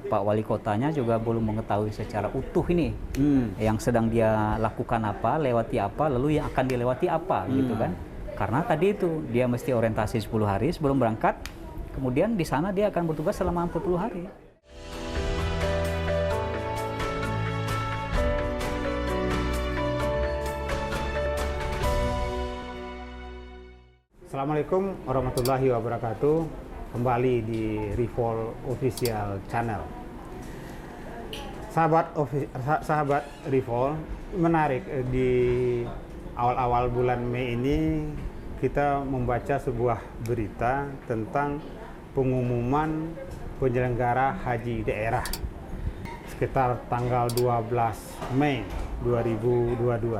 Pak Wali Kotanya juga belum mengetahui secara utuh ini yang sedang dia lakukan apa, lewati apa, lalu yang akan dilewati apa gitu kan. Karena tadi itu dia mesti orientasi 10 hari sebelum berangkat, kemudian di sana dia akan bertugas selama 40 hari. Assalamualaikum warahmatullahi wabarakatuh. Kembali di Rivol Official Channel. Sahabat Rivol, menarik di awal-awal bulan Mei ini kita membaca sebuah berita tentang pengumuman penyelenggara haji daerah sekitar tanggal 12 Mei 2022.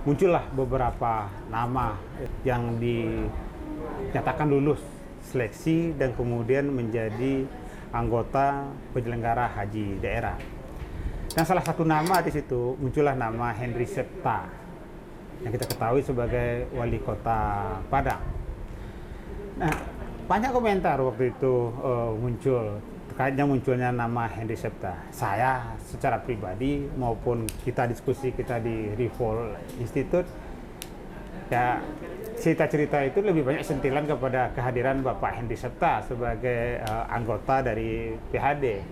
Muncullah beberapa nama yang dinyatakan lulus seleksi dan kemudian menjadi anggota penyelenggara haji daerah. Dan salah satu nama di situ muncullah nama Henry Septa yang kita ketahui sebagai wali kota Padang. Nah, banyak komentar waktu itu muncul terkaitnya munculnya nama Henry Septa. Saya secara pribadi maupun kita diskusi kita di Rivol Institute, ya cerita-cerita itu lebih banyak sentilan kepada kehadiran Bapak Henry Septa sebagai anggota dari PHD.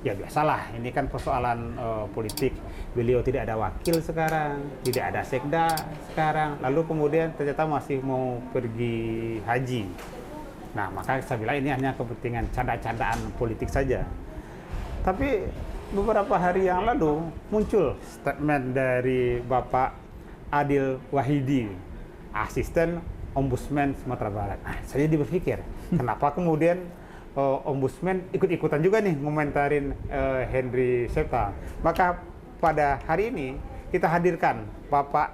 Ya biasalah, ini kan persoalan politik. Beliau tidak ada wakil sekarang, tidak ada sekda sekarang, lalu kemudian ternyata masih mau pergi haji. Nah, maka saya bilang ini hanya kepentingan canda-candaan politik saja. Tapi beberapa hari yang lalu muncul statement dari Bapak Adil Wahidi, asisten Ombudsman Sumatera Barat. Nah, saya jadi berpikir, kenapa kemudian Ombudsman ikut-ikutan juga nih ngomentarin Henry Septa. Maka pada hari ini kita hadirkan Bapak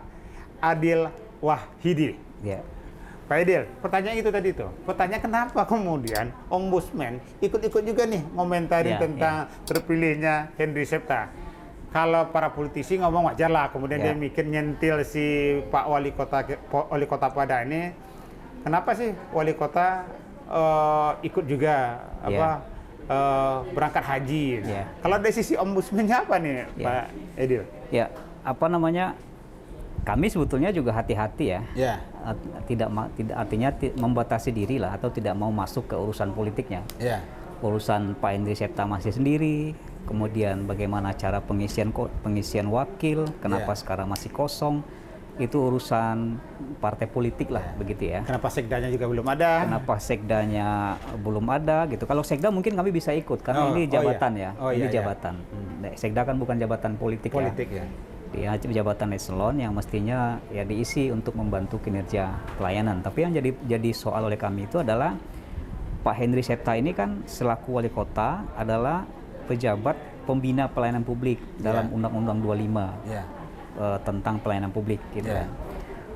Adil Wahidi. Ya. Pak Adil, pertanyaan itu tadi tuh. Pertanyaan kenapa kemudian Ombudsman ikut-ikut juga nih ngomentarin tentang terpilihnya Henry Septa. Kalau para politisi ngomong wajar lah, kemudian dia mikir nyentil si Pak Wali Kota Padang ini, kenapa sih Wali Kota ikut juga berangkat haji? Kalau dari sisi Ombudsman-nya apa nih, Pak Edil? Ya, apa namanya? Kami sebetulnya juga hati-hati ya. Tidak artinya membatasi diri lah atau tidak mau masuk ke urusan politiknya. Urusan Pak Henry Septa masih sendiri. Kemudian bagaimana cara pengisian wakil, kenapa sekarang masih kosong, itu urusan partai politik lah, begitu ya. Kenapa sekdanya juga belum ada? Kenapa sekdanya belum ada gitu. Kalau sekda mungkin kami bisa ikut, karena ini jabatan ini jabatan. Sekda kan bukan jabatan politik ya. Dia jabatan eselon yang mestinya ya diisi untuk membantu kinerja pelayanan. Tapi yang jadi soal oleh kami itu adalah Pak Henry Septa ini kan selaku wali kota adalah pejabat pembina pelayanan publik dalam Undang-Undang 25 tentang pelayanan publik gitu kan.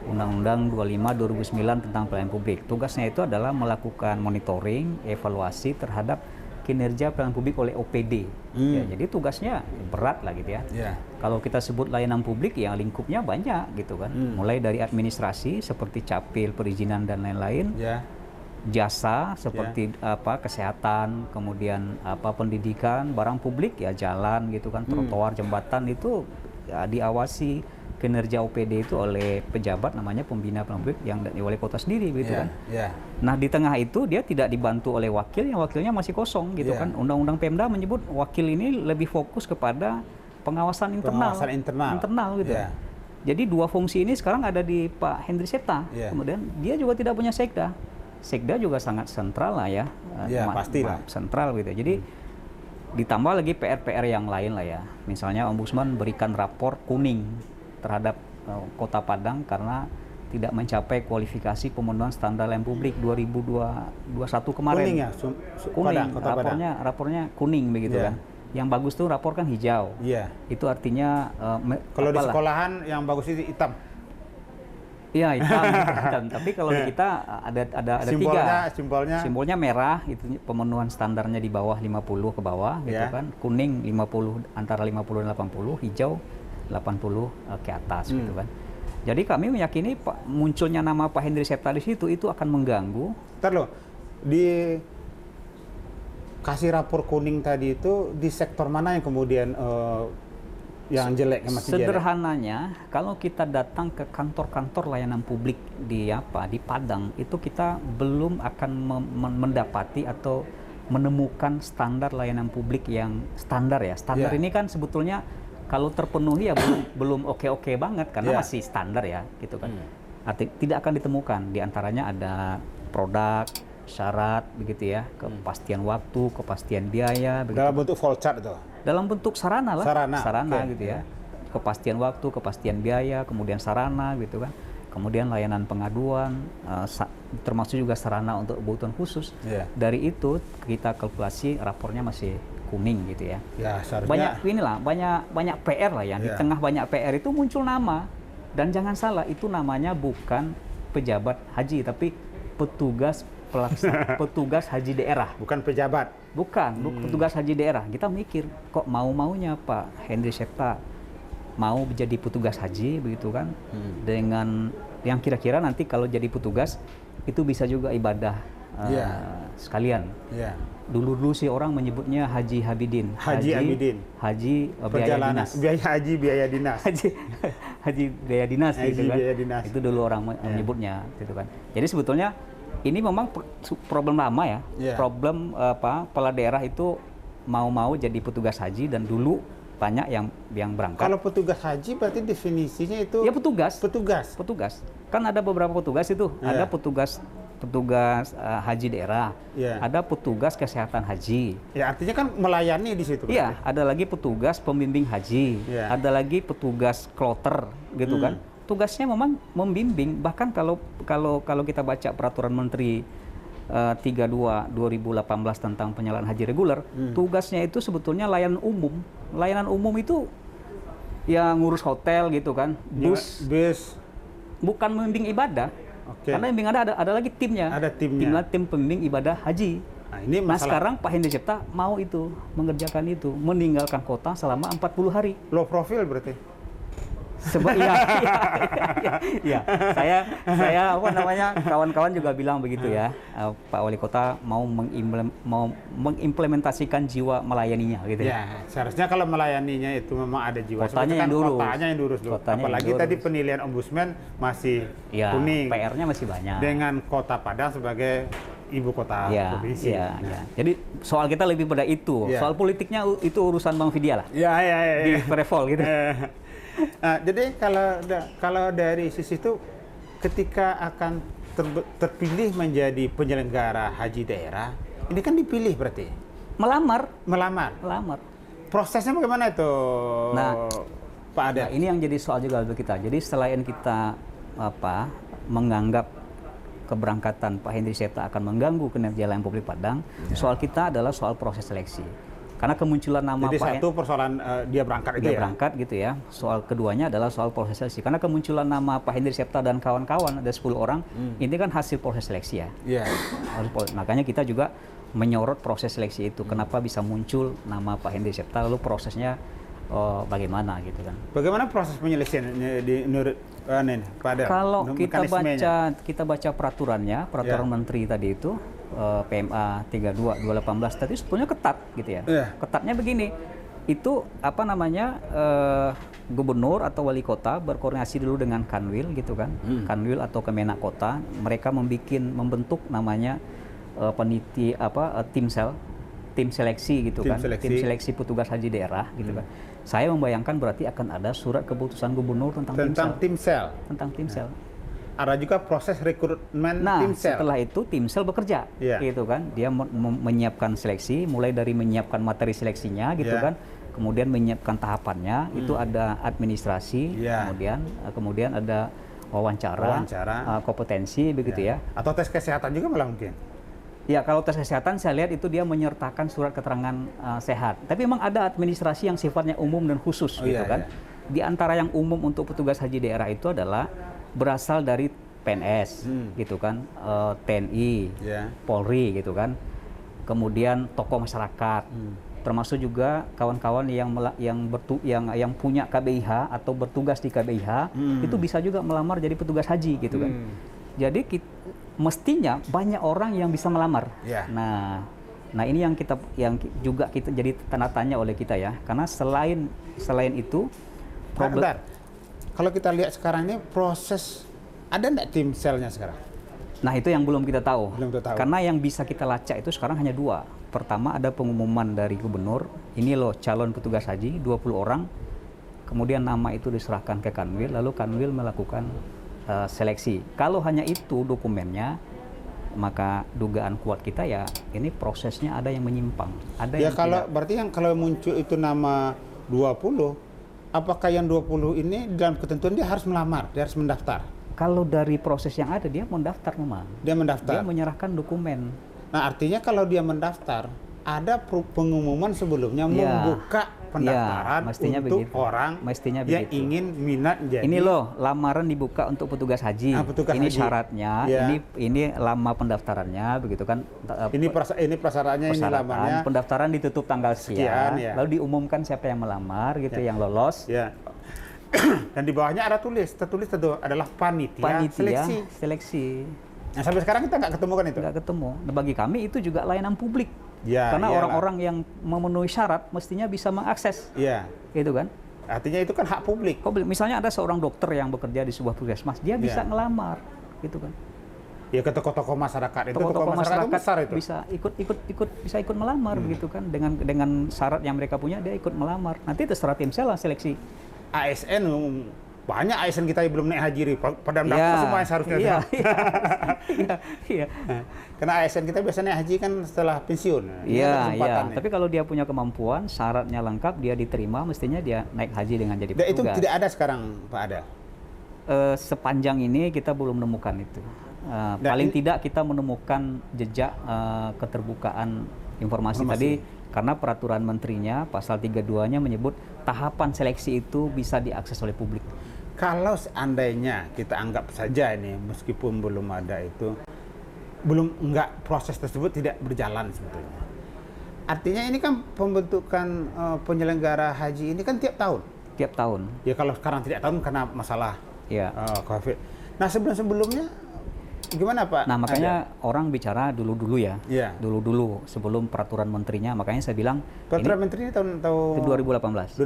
Undang-Undang 25 2009 tentang pelayanan publik. Tugasnya itu adalah melakukan monitoring, evaluasi terhadap kinerja pelayanan publik oleh OPD. Ya, jadi tugasnya berat lah gitu ya. Kalau kita sebut layanan publik ya lingkupnya banyak gitu kan. Mulai dari administrasi seperti capil, perizinan dan lain-lain. Jasa seperti kesehatan, kemudian pendidikan, barang publik ya jalan gitu kan, trotoar, jembatan itu ya, diawasi kinerja OPD itu oleh pejabat namanya pembina pelayanan publik yang dari wali kota sendiri gitu kan. Nah, di tengah itu dia tidak dibantu oleh wakil, yang wakilnya masih kosong gitu kan. Undang-undang Pemda menyebut wakil ini lebih fokus kepada pengawasan internal gitu. Jadi dua fungsi ini sekarang ada di Pak Henry Septa. Kemudian dia juga tidak punya sekda. Sekda juga sangat sentral lah ya. Pastilah. Sentral gitu. Jadi ditambah lagi PR-PR yang lain lah ya. Misalnya Ombudsman berikan rapor kuning terhadap Kota Padang karena tidak mencapai kualifikasi pemenuhan standar layanan publik 2021 kemarin. Kuning ya? Kuning, rapornya kuning begitu kan. Yang bagus tuh rapor kan hijau. Itu artinya kalau di sekolahan yang bagus itu hitam. Iya, hitam. Tapi kalau di kita ada simbolnya merah, itu pemenuhan standarnya di bawah 50 ke bawah gitu kan. Kuning 50 antara 50 dan 80, hijau 80 ke atas gitu kan. Jadi kami meyakini munculnya nama Pak Henry Septa di situ itu akan mengganggu. Ntar loh, di kasih rapor kuning tadi itu di sektor mana yang kemudian yang jelek, yang masih sederhananya jelek? Kalau kita datang ke kantor-kantor layanan publik di Padang itu kita belum akan mendapati atau menemukan standar layanan publik yang standar ya. Standar ini kan sebetulnya kalau terpenuhi ya belum oke-oke banget karena masih standar ya gitu kan. Tidak akan ditemukan. Di antaranya ada produk, syarat begitu ya, kepastian waktu, kepastian biaya begitu. Dalam bentuk flowchart itu. Dalam bentuk sarana lah. Sarana gitu ya. Kepastian waktu, kepastian biaya, kemudian sarana gitu kan. Kemudian layanan pengaduan, termasuk juga sarana untuk kebutuhan khusus. Dari itu kita kalkulasi rapornya masih kuning gitu ya. Ya, seharusnya banyak PR lah ya. Di tengah banyak PR itu muncul nama. Dan jangan salah, itu namanya bukan pejabat haji tapi petugas petugas haji daerah. Bukan pejabat. Bukan petugas haji daerah. Kita mikir, kok mau-maunya Pak Henry Septa mau jadi petugas haji begitu kan? Dengan yang kira-kira nanti kalau jadi petugas itu bisa juga ibadah sekalian. Dulu sih orang menyebutnya Haji Habidin. Haji biaya dinas. Biaya dinas. Haji biaya dinas gitu kan. Biaya dinas. Itu dulu orang menyebutnya gitu kan. Jadi sebetulnya ini memang problem lama ya. Problem kepala daerah itu mau jadi petugas haji dan dulu banyak yang berangkat. Kalau petugas haji berarti definisinya itu ya petugas. Kan ada beberapa petugas itu. Ada petugas haji daerah, ada petugas kesehatan haji. Ya artinya kan melayani di situ. Iya, ada lagi petugas pembimbing haji, ada lagi petugas kloter, gitu kan. Tugasnya memang membimbing. Bahkan kalau kita baca peraturan Menteri 32/2018 tentang penyelenggaraan haji reguler, tugasnya itu sebetulnya layanan umum. Layanan umum itu ya ngurus hotel gitu kan, bus. Bukan membimbing ibadah. Karena yang ada lagi timnya. Ada timnya. Tim pembimbing ibadah haji. Nah sekarang Pak Henry Septa mau itu, mengerjakan itu, meninggalkan kota selama 40 hari. Low profile berarti? Iya. Saya kawan-kawan juga bilang begitu ya. Pak Wali Kota mau mengimplementasikan jiwa melayaninya gitu ya. Seharusnya kalau melayaninya itu memang ada jiwa. Kotanya yang lurus. Apalagi tadi penilaian Ombudsman masih kuning. PR-nya masih banyak. Dengan Kota Padang sebagai ibu kota provinsi. Jadi soal kita lebih pada itu. Soal politiknya itu urusan Bang Vidya lah. Di Perevol gitu. Nah, jadi kalau dari sisi itu ketika akan terpilih menjadi penyelenggara haji daerah, ini kan dipilih berarti? Melamar. Prosesnya bagaimana itu, Pak Adat? Nah, ini yang jadi soal juga untuk kita. Jadi selain kita menganggap keberangkatan Pak Henry Septa akan mengganggu kinerja layanan publik Padang, soal kita adalah soal proses seleksi. Karena kemunculan nama Jadi satu persoalan dia berangkat gitu ya. Soal keduanya adalah soal proses seleksi. Karena kemunculan nama Pak Henry Septa dan kawan-kawan ada 10 orang, ini kan hasil proses seleksi ya. Makanya kita juga menyorot proses seleksi itu. Kenapa bisa muncul nama Pak Henry Septa, lalu prosesnya bagaimana gitu kan. Bagaimana proses penyelesaiannya menurut Pak Adat? Kalau kita baca peraturannya, peraturan menteri tadi itu PMA 32/2018 tadi sebetulnya ketat gitu ya. Ketatnya begini, itu gubernur atau wali kota berkoordinasi dulu dengan Kanwil gitu kan, Kanwil atau Kemenak Kota, mereka membentuk namanya tim seleksi gitu kan, tim seleksi petugas haji daerah gitu kan. Saya membayangkan berarti akan ada surat keputusan gubernur tentang tim sel. Ada juga proses rekrutmen tim sel. Setelah itu tim sel bekerja, gitu kan. Dia menyiapkan seleksi, mulai dari menyiapkan materi seleksinya, gitu kan. Kemudian menyiapkan tahapannya, itu ada administrasi, kemudian ada wawancara, kompetensi, begitu ya. Atau tes kesehatan juga malah mungkin. Ya, kalau tes kesehatan saya lihat itu dia menyertakan surat keterangan sehat. Tapi memang ada administrasi yang sifatnya umum dan khusus, gitu kan. Di antara yang umum untuk petugas haji daerah itu adalah berasal dari PNS, gitu kan, TNI, Polri, gitu kan, kemudian tokoh masyarakat, termasuk juga kawan-kawan yang punya KBIH atau bertugas di KBIH, itu bisa juga melamar jadi petugas haji, gitu kan. Jadi mestinya banyak orang yang bisa melamar. Nah, Nah ini yang juga kita jadi tanda tanya oleh kita ya, karena selain itu problem. Kalau kita lihat sekarang ini proses, ada nggak tim selnya sekarang? Nah itu yang belum kita tahu. Belum tahu. Karena yang bisa kita lacak itu sekarang hanya 2. Pertama ada pengumuman dari gubernur, ini loh calon petugas haji 20 orang, kemudian nama itu diserahkan ke Kanwil, lalu Kanwil melakukan seleksi. Kalau hanya itu dokumennya, maka dugaan kuat kita ya ini prosesnya ada yang menyimpang. Ada ya yang kalau tidak. Berarti yang kalau muncul itu nama 20, apakah yang 20 ini dalam ketentuan dia harus melamar, dia harus mendaftar? Kalau dari proses yang ada dia mendaftar memang. Dia mendaftar. Dia menyerahkan dokumen. Nah artinya kalau dia mendaftar, ada pengumuman sebelumnya membuka pendaftaran untuk orang yang ingin minat jadi. Ini loh lamaran dibuka untuk petugas haji. Ini haji. Syaratnya, ini lama pendaftarannya, begitu kan? Ini prasyaratnya, ini lamarnya. Pendaftaran ditutup tanggal sekian, lalu diumumkan siapa yang melamar, gitu, yang lolos. Ya. Dan di bawahnya ada tertulis itu adalah panitia seleksi. Nah sampai sekarang kita nggak ketemu kan itu? Nggak ketemu. Nah, bagi kami itu juga layanan publik. Ya, karena orang-orang yang memenuhi syarat mestinya bisa mengakses. Iya. Gitu kan? Artinya itu kan hak publik. Misalnya ada seorang dokter yang bekerja di sebuah puskesmas, dia bisa ngelamar, gitu kan? Ya ke tokoh-tokoh masyarakat itu, tokoh masyarakat itu besar itu. Bisa ikut melamar, begitu kan? Dengan syarat yang mereka punya, dia ikut melamar. Nanti terserah tim sel lah seleksi. ASN banyak ASN kita yang belum naik haji, pada mendaftar semua yang seharusnya. Iya. Karena ASN kita biasanya naik haji kan setelah pensiun. Iya. Tapi kalau dia punya kemampuan, syaratnya lengkap, dia diterima, mestinya dia naik haji dengan jadi petugas. Itu tidak ada sekarang, Pak Ada? Sepanjang ini kita belum menemukan itu. Paling tidak kita menemukan jejak keterbukaan informasi tadi. Karena peraturan menterinya pasal 32-nya menyebut tahapan seleksi itu bisa diakses oleh publik. Kalau seandainya kita anggap saja ini meskipun belum ada itu, proses tersebut tidak berjalan sebetulnya. Artinya ini kan pembentukan penyelenggara haji ini kan tiap tahun. Tiap tahun. Ya kalau sekarang tidak tahun karena masalah COVID. Nah sebelum-sebelumnya gimana Pak? Nah makanya orang bicara dulu-dulu ya, dulu-dulu sebelum peraturan menterinya. Makanya saya bilang peraturan menteri ini tahun 2018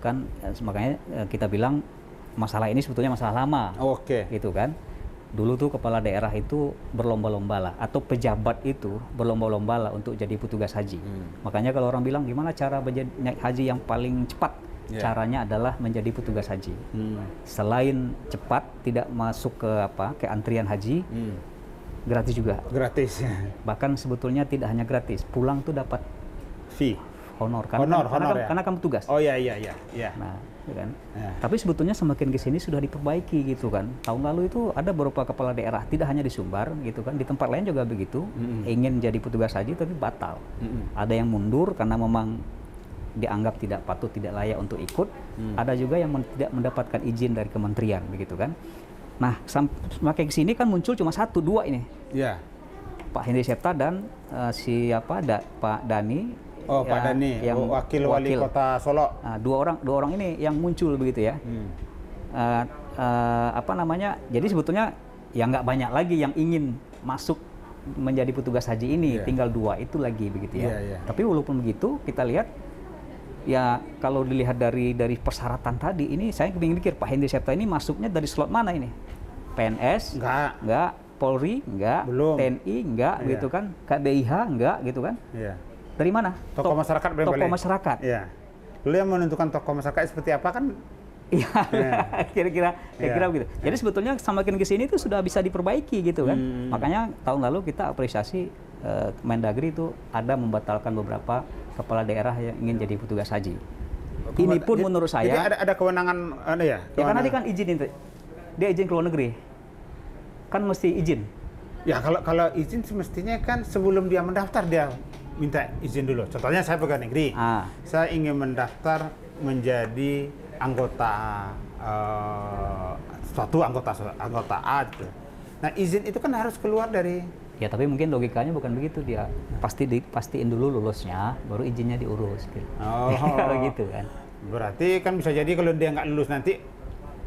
kan, makanya kita bilang masalah ini sebetulnya masalah lama. Gitu kan. Dulu tuh kepala daerah itu berlomba-lomba lah, atau pejabat itu berlomba-lomba lah untuk jadi petugas haji. Makanya kalau orang bilang gimana cara naik haji yang paling cepat, caranya adalah menjadi petugas haji. Selain cepat, tidak masuk ke antrian haji, gratis juga. Gratis. Bahkan sebetulnya tidak hanya gratis, pulang tuh dapat fee, honor karena kamu tugas. Oh iya. Nah, kan. Tapi sebetulnya semakin ke sini sudah diperbaiki gitu kan. Tahun lalu itu ada beberapa kepala daerah, tidak hanya di Sumbar gitu kan, di tempat lain juga begitu, ingin jadi petugas haji tapi batal. Ada yang mundur karena memang dianggap tidak patut, tidak layak untuk ikut. Ada juga yang tidak mendapatkan izin dari kementerian begitu kan. Nah, semakin ke sini kan muncul cuma 1, 2 ini. Iya. Pak Henry Septa dan Pak Dani. Pak Dani, yang wakil wali kota Solo. Dua orang ini yang muncul begitu ya. Jadi sebetulnya ya nggak banyak lagi yang ingin masuk menjadi petugas haji ini, tinggal 2 itu lagi begitu ya. Tapi walaupun begitu kita lihat ya kalau dilihat dari persyaratan tadi ini, saya pikir Pak Henry Septa ini masuknya dari slot mana ini? PNS? Enggak. Polri? Enggak. Belum. TNI? Enggak, gitu kan. KBIH? Enggak, gitu kan. Dari mana? Tokoh masyarakat. Tokoh masyarakat. Iya. Lalu yang menentukan tokoh masyarakat seperti apa kan? Iya, kira-kira begitu. Jadi sebetulnya semakin ke sini itu sudah bisa diperbaiki gitu kan. Makanya tahun lalu kita apresiasi Mendagri itu ada membatalkan beberapa kepala daerah yang ingin jadi petugas haji. Ini pun menurut saya. Jadi ada kewenangan ya. Karena dia kan izin itu. Dia izin ke luar negeri. Kan mesti izin. Ya kalau izin semestinya kan sebelum dia mendaftar dia minta izin dulu. Contohnya saya pegawai negeri. Saya ingin mendaftar menjadi anggota anggota A gitu. Nah, izin itu kan harus keluar dari. Ya, tapi mungkin logikanya bukan begitu, dia pastiin dulu lulusnya, baru izinnya diurus gitu. Gitu kan. Berarti kan bisa jadi kalau dia nggak lulus nanti.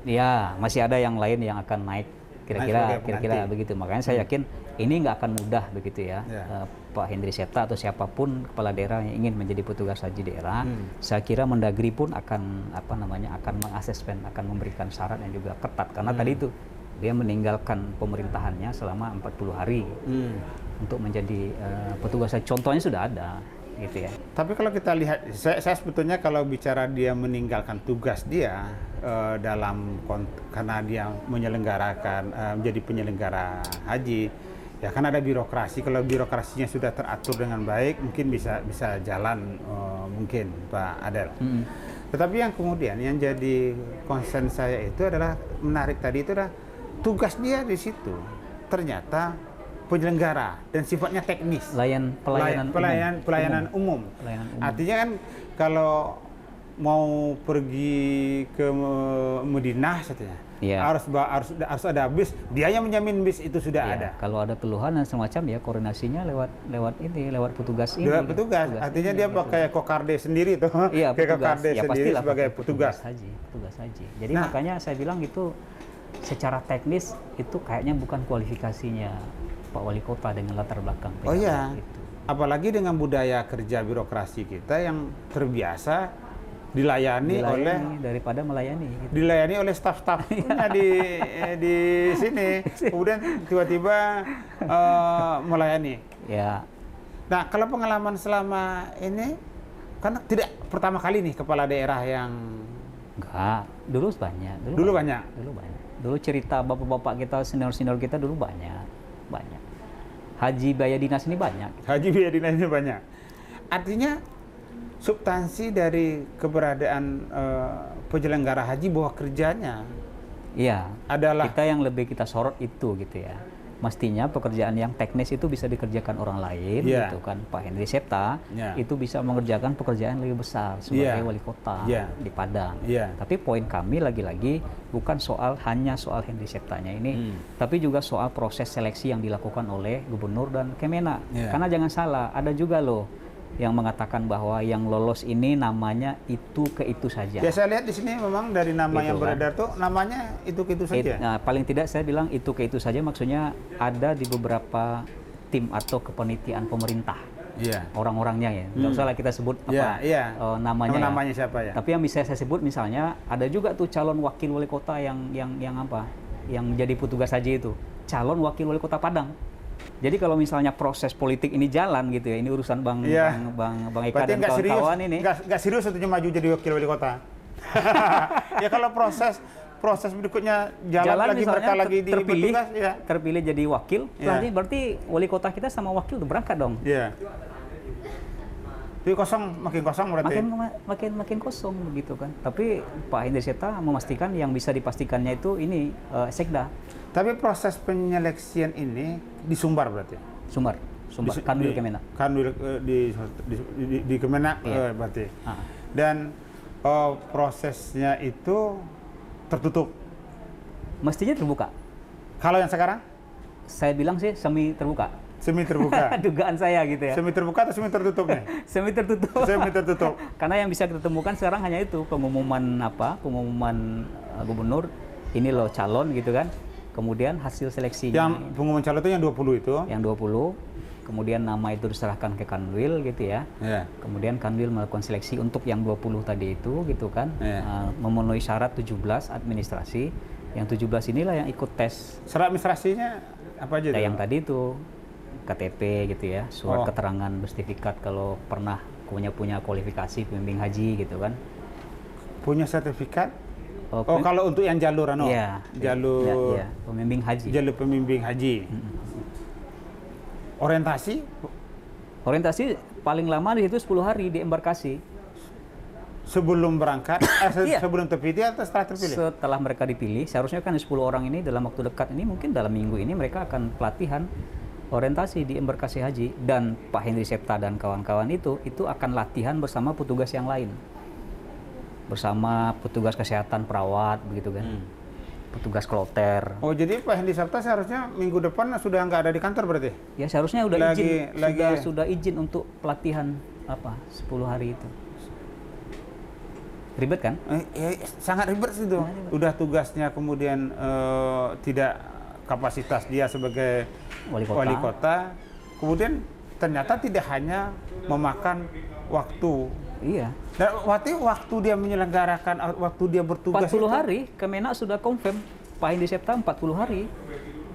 Ya, masih ada yang lain yang akan naik kira-kira begitu. Makanya saya yakin ini nggak akan mudah begitu ya. Pak Henry Septa atau siapapun kepala daerah yang ingin menjadi petugas haji daerah, saya kira Mendagri pun akan akan mengasesmen, akan memberikan syarat yang juga ketat karena tadi itu dia meninggalkan pemerintahannya selama 40 hari untuk menjadi petugas haji. Contohnya sudah ada. Gitu ya. Tapi kalau kita lihat, saya sebetulnya kalau bicara dia meninggalkan tugas dia karena dia menyelenggarakan menjadi penyelenggara haji, ya kan ada birokrasi. Kalau birokrasinya sudah teratur dengan baik, mungkin bisa jalan mungkin Pak Adel. Tetapi yang kemudian yang jadi concern saya itu adalah menarik tadi itu adalah tugas dia di situ ternyata penyelenggara dan sifatnya teknis. Pelayanan umum. Artinya kan kalau mau pergi ke Madinah katanya, harus ada bis, dia yang menjamin bis itu sudah ada. Kalau ada keluhan dan semacam ya koordinasinya lewat petugas ini. Lewat petugas. Artinya dia pakai kokarde sendiri tuh. Iya, petugas. Kokarde sendiri sebagai petugas haji. Jadi makanya saya bilang itu secara teknis itu kayaknya bukan kualifikasinya Pak Wali Kota dengan latar belakang PKL itu. Apalagi dengan budaya kerja birokrasi kita yang terbiasa dilayani oleh daripada melayani gitu. Dilayani oleh staf-stafnya di sini. Kemudian tiba-tiba melayani. Ya. Nah, kalau pengalaman selama ini kan tidak pertama kali nih kepala daerah yang dulu banyak. Dulu cerita bapak-bapak kita, senior-senior kita dulu banyak. Haji biaya dinas ini banyak. Haji biaya dinas ini banyak. Artinya substansi dari keberadaan penyelenggara haji bahwa kerjanya adalah kita yang lebih kita sorot itu gitu ya. Mestinya pekerjaan yang teknis itu bisa dikerjakan orang lain gitu kan. Pak Henry Septa itu bisa mengerjakan pekerjaan lebih besar sebagai wali kota di Padang. Tapi poin kami lagi-lagi bukan hanya soal Henry Septanya ini, tapi juga soal proses seleksi yang dilakukan oleh gubernur dan Kemenak. Karena jangan salah, ada juga loh yang mengatakan bahwa yang lolos ini namanya itu saja. Ya saya lihat di sini memang dari nama gitu yang beredar tuh namanya itu saja. Nah, paling tidak saya bilang itu saja maksudnya ada di beberapa tim atau kepanitiaan pemerintah. Orang-orangnya ya. Nggak usah lah kita sebut namanya. Namanya siapa ya? Tapi yang bisa saya sebut misalnya ada juga tuh calon wakil wali kota yang jadi petugas haji itu. Calon wakil wali kota Padang. Jadi kalau misalnya proses politik ini jalan gitu ya, ini urusan Bang Eka dan kawan-kawan ini. Nggak serius satunya maju jadi wakil wali kota. Ya kalau proses berikutnya jalan lagi mereka lagi terpilih, terpilih jadi wakil, berarti wali kota kita sama wakil udah berangkat dong. Jadi makin kosong berarti. Makin kosong begitu kan. Tapi Pak Henry Septa memastikan yang bisa dipastikannya itu ini Sekda. Tapi proses penyeleksian ini di Sumbar berarti? Sumbar. Kanwil Kemenak. Kanwil di Kemenak berarti. Dan prosesnya itu tertutup? Mestinya terbuka. Kalau yang sekarang? Saya bilang sih semi terbuka. Semi terbuka? Dugaan saya gitu ya. Semi terbuka atau semi tertutup nih? Semi tertutup. Semi tertutup. Karena yang bisa kita temukan sekarang hanya itu pengumuman gubernur, ini loh calon gitu kan. Kemudian hasil seleksinya. Yang pengumuman calon itu yang 20 itu? Yang 20. Kemudian nama itu diserahkan ke Kanwil gitu ya. Kemudian Kanwil melakukan seleksi untuk yang 20 tadi itu gitu kan. Memenuhi syarat 17 administrasi. Yang 17 inilah yang ikut tes. Syarat administrasinya apa aja? Yang tadi itu KTP gitu ya, surat keterangan bersertifikat kalau pernah punya kualifikasi pembimbing haji gitu kan. Punya sertifikat? Kalau untuk yang jalur jalur pembimbing haji. Jalur pembimbing haji. Orientasi paling lama di situ 10 hari di embarkasi. Sebelum berangkat, sebelum terpilih atau setelah terpilih? Setelah mereka dipilih, seharusnya kan 10 orang ini dalam waktu dekat ini mungkin dalam minggu ini mereka akan pelatihan orientasi di embarkasi haji, dan Pak Henry Septa dan kawan-kawan itu akan latihan bersama petugas yang lain. Bersama petugas kesehatan, perawat begitu kan. Petugas kloter. Oh, jadi Pak Henry Septa seharusnya minggu depan sudah nggak ada di kantor berarti? Ya seharusnya udah sudah izin untuk pelatihan 10 hari itu. Ribet kan? Sangat ribet sih itu. Udah tugasnya kemudian tidak kapasitas dia sebagai wali kota. Kemudian ternyata tidak hanya memakan waktu. Iya. Dan waktu dia menyelenggarakan, waktu dia bertugas 40 hari, Kemenak sudah confirm Pak Hendy Septa 40 hari.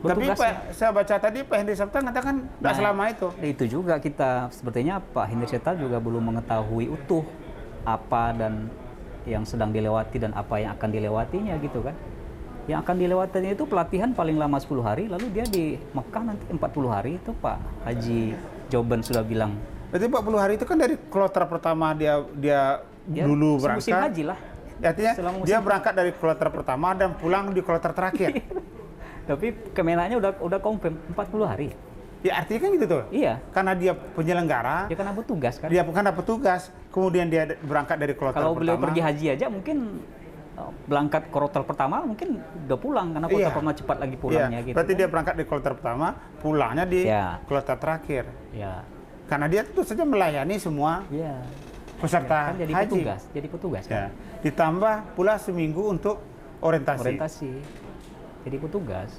Tapi saya baca tadi Pak Hendy Septa mengatakan tidak selama itu. Itu juga kita, sepertinya Pak Hendy Septa juga belum mengetahui utuh apa dan yang sedang dilewati dan apa yang akan dilewatinya gitu kan. Yang akan dilewatinya itu pelatihan paling lama 10 hari, lalu dia di Mekah nanti 40 hari, itu Pak Haji Joben sudah bilang. Berarti 40 hari itu kan dari kloter pertama dia dulu berangkat. Musim haji lah. Artinya dia berangkat dari kloter pertama dan pulang di kloter terakhir. Tapi Kemenaknya udah confirm 40 hari. Ya artinya kan gitu tuh. Iya. Karena dia penyelenggara. Dia karena petugas kan. Dia bukan petugas. Kemudian dia berangkat dari kloter pertama. Kalau beliau pergi haji aja mungkin berangkat kloter pertama mungkin udah pulang karena kloter pertama cepat lagi pulangnya gitu. Berarti kan. dia berangkat di kloter pertama, pulangnya di kloter terakhir. Ya. Karena dia tentu saja melayani semua peserta kan jadi haji. Jadi petugas kan. Ditambah pula seminggu untuk orientasi. Jadi petugas.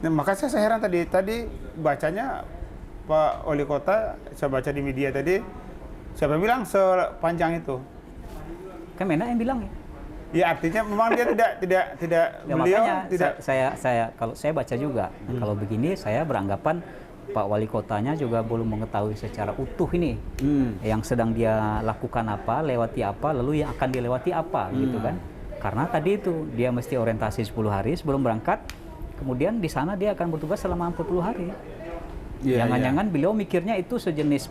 Nah, makanya saya heran tadi bacanya Pak Wali Kota, saya baca di media tadi, siapa bilang sepanjang itu? Kemenak yang bilang ya. Ya artinya memang dia tidak ya, beliau makanya tidak. Saya kalau saya baca juga kalau begini saya beranggapan Pak Wali Kotanya juga belum mengetahui secara utuh ini yang sedang dia lakukan apa, lewati apa, lalu yang akan dilewati apa gitu kan. Karena tadi itu dia mesti orientasi 10 hari sebelum berangkat, kemudian di sana dia akan bertugas selama 40 hari. Jangan-jangan beliau mikirnya itu sejenis